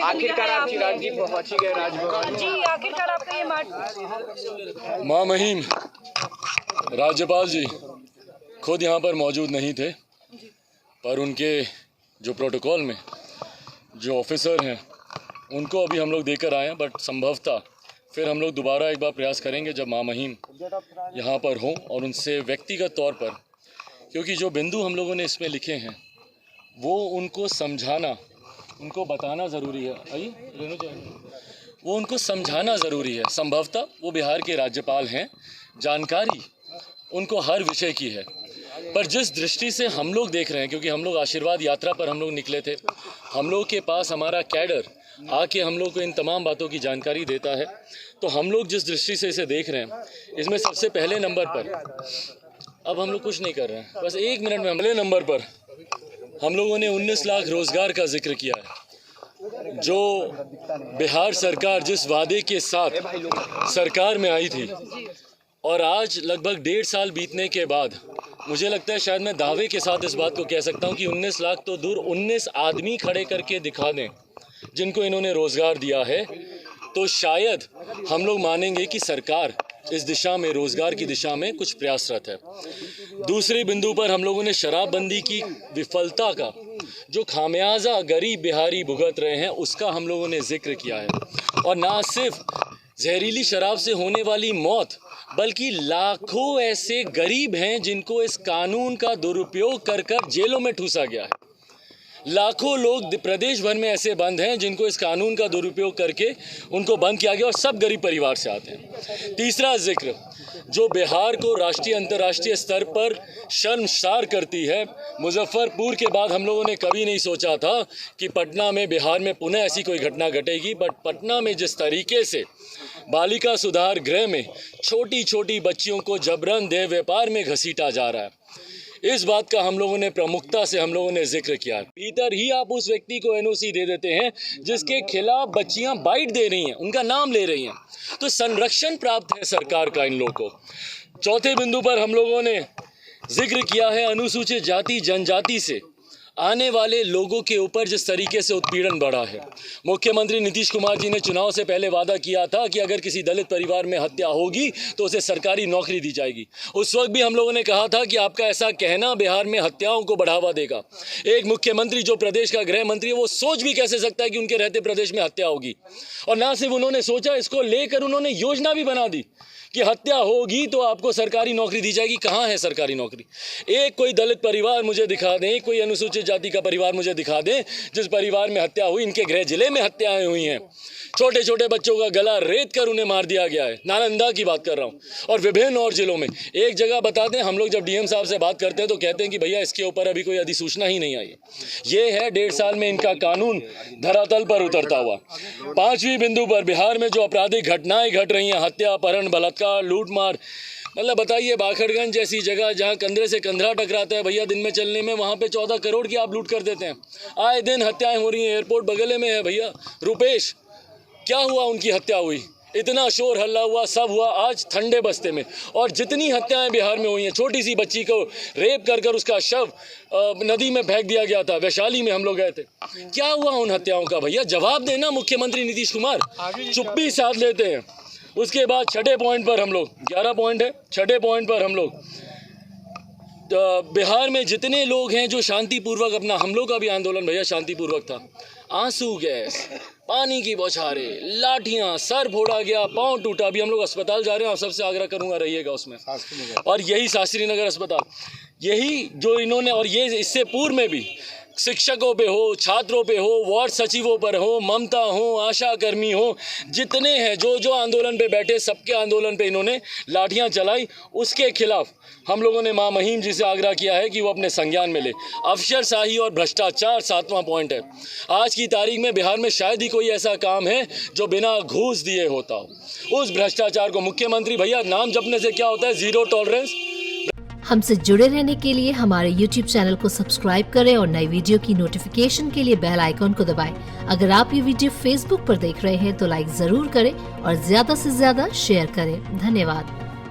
आखिरकार आप चिराग जी पहुंच ही गए राजभवन जी। आखिरकार आपका ये मां महिम राज्यपाल जी खुद यहाँ पर मौजूद नहीं थे, पर उनके जो प्रोटोकॉल में जो ऑफिसर हैं उनको अभी हम लोग देकर आए हैं। बट संभवतः फिर हम लोग दोबारा एक बार प्रयास करेंगे जब मां महिम यहाँ पर हों और उनसे व्यक्तिगत तौर पर, क्योंकि जो बिंदु हम लोगों ने इसमें लिखे हैं वो उनको समझाना, उनको बताना ज़रूरी है। वो उनको समझाना ज़रूरी है। संभवतः वो बिहार के राज्यपाल हैं, जानकारी उनको हर विषय की है, पर जिस दृष्टि से हम लोग देख रहे हैं, क्योंकि हम लोग आशीर्वाद यात्रा पर हम लोग निकले थे, हम लोग के पास हमारा कैडर आके हम लोग को इन तमाम बातों की जानकारी देता है, तो हम लोग जिस दृष्टि से इसे देख रहे हैं, इसमें सबसे पहले नंबर पर, अब हम लोग कुछ नहीं कर रहे हैं, बस 1 मिनट में पहले नंबर पर हम लोगों ने 19 लाख रोज़गार का जिक्र किया है। जो बिहार सरकार जिस वादे के साथ सरकार में आई थी, और आज लगभग 1.5 साल बीतने के बाद मुझे लगता है शायद मैं दावे के साथ इस बात को कह सकता हूं कि 19 लाख तो दूर, 19 आदमी खड़े करके दिखा दें जिनको इन्होंने रोज़गार दिया है, तो शायद हम लोग मानेंगे कि सरकार इस दिशा में, रोज़गार की दिशा में कुछ प्रयासरत है। दूसरे बिंदु पर हम लोगों ने शराबबंदी की विफलता का जो खामियाजा गरीब बिहारी भुगत रहे हैं उसका हम लोगों ने जिक्र किया है। और ना सिर्फ जहरीली शराब से होने वाली मौत, बल्कि लाखों ऐसे गरीब हैं जिनको इस कानून का दुरुपयोग कर कर जेलों में ठूसा गया है। लाखों लोग प्रदेश भर में ऐसे बंद हैं जिनको इस कानून का दुरुपयोग करके उनको बंद किया गया, और सब गरीब परिवार से आते हैं। तीसरा जिक्र जो बिहार को राष्ट्रीय अंतर्राष्ट्रीय स्तर पर शर्मसार करती है, मुजफ्फरपुर के बाद हम लोगों ने कभी नहीं सोचा था कि पटना में, बिहार में पुनः ऐसी कोई घटना घटेगी, बट पटना में जिस तरीके से बालिका सुधार गृह में छोटी छोटी बच्चियों को जबरन देह व्यापार में घसीटा जा रहा है, इस बात का हम लोगों ने प्रमुखता से हम लोगों ने जिक्र किया। भीतर ही आप उस व्यक्ति को एनओसी दे देते हैं जिसके खिलाफ बच्चियां बाइट दे रही हैं, उनका नाम ले रही हैं, तो संरक्षण प्राप्त है सरकार का इन लोगों को। चौथे बिंदु पर हम लोगों ने जिक्र किया है अनुसूचित जाति जनजाति से आने वाले लोगों के ऊपर जिस तरीके से उत्पीड़न बढ़ा है। मुख्यमंत्री नीतीश कुमार जी ने चुनाव से पहले वादा किया था कि अगर किसी दलित परिवार में हत्या होगी तो उसे सरकारी नौकरी दी जाएगी। उस वक्त भी हम लोगों ने कहा था कि आपका ऐसा कहना बिहार में हत्याओं को बढ़ावा देगा। एक मुख्यमंत्री जो प्रदेश का गृह मंत्री है, वो सोच भी कैसे सकता है कि उनके रहते प्रदेश में हत्या होगी। और ना सिर्फ उन्होंने सोचा, इसको लेकर उन्होंने योजना भी बना दी कि हत्या होगी तो आपको सरकारी नौकरी दी जाएगी। कहाँ है सरकारी नौकरी? एक कोई दलित परिवार मुझे दिखा दें, कोई अनुसूचित जाति का परिवार मुझे दिखा दें जिस परिवार में हत्या हुई। इनके गृह जिले में हत्याएं हुई हैं, छोटे छोटे बच्चों का गला रेत कर उन्हें मार दिया गया है। नालंदा की बात कर रहा हूँ, और विभिन्न और जिलों में। एक जगह बता दें, हम लोग जब डीएम साहब से बात करते हैं तो कहते हैं कि भैया इसके ऊपर अभी कोई अधिसूचना ही नहीं आई है। ये है 1.5 साल में इनका कानून धरातल पर उतरता हुआ। 5वीं बिंदु पर बिहार में जो आपराधिक घटनाएं घट रही हैं, हत्या, अपहरण, बलात्कार, लूटमार, मतलब बताइए बाखड़गंज जैसी जगह जहां कंधे से कंधरा टकराता है भैया दिन में चलने में, वहां पे 14 करोड़ की आप लूट कर देते हैं। आए दिन हत्याएं हो रही हैं। एयरपोर्ट बगले में है भैया, रुपेश, क्या हुआ? उनकी हत्या हुई, इतना शोर हल्ला हुआ, सब हुआ आज ठंडे बस्ते में। और जितनी हत्याएं बिहार में हुई हैं, छोटी सी बच्ची को रेप कर कर उसका शव नदी में फेंक दिया गया था। वैशाली में हम लोग गए थे। क्या हुआ उन हत्याओं का? भैया जवाब देना मुख्यमंत्री नीतीश कुमार। चुप्पी साध लेते हैं। उसके बाद 6ठे पॉइंट पर हम लोग, 11 पॉइंट है, 6ठे पॉइंट पर हम लोग बिहार में जितने लोग हैं जो शांतिपूर्वक, अपना हम लोग का भी आंदोलन भैया शांतिपूर्वक था, आंसू गैस, पानी की बौछारें, लाठियां, सर फोड़ा गया, पांव टूटा। अभी हम लोग अस्पताल जा रहे हैं, आप सबसे आग्रह करूंगा रहिएगा उसमें। और यही शास्त्री नगर अस्पताल, यही जो इन्होंने, और ये इससे पूर्व में भी शिक्षकों पे हो, छात्रों पे हो, वार्ड सचिवों पर हो, ममता हो, आशा कर्मी हो, जितने हैं जो जो आंदोलन पे बैठे, सबके आंदोलन पे इन्होंने लाठियां चलाई। उसके खिलाफ हम लोगों ने मां महिम जी से आग्रह किया है कि वो अपने संज्ञान में ले। अफसरशाही और भ्रष्टाचार 7वां पॉइंट है। आज की तारीख में बिहार में शायद ही कोई ऐसा काम है जो बिना घूस दिए होता हो। उस भ्रष्टाचार को मुख्यमंत्री, भैया नाम जपने से क्या होता है? 0 टॉलरेंस। हमसे जुड़े रहने के लिए हमारे YouTube चैनल को सब्सक्राइब करें और नई वीडियो की नोटिफिकेशन के लिए बेल आइकॉन को दबाएं। अगर आप ये वीडियो Facebook पर देख रहे हैं तो लाइक जरूर करें और ज्यादा से ज्यादा शेयर करें। धन्यवाद।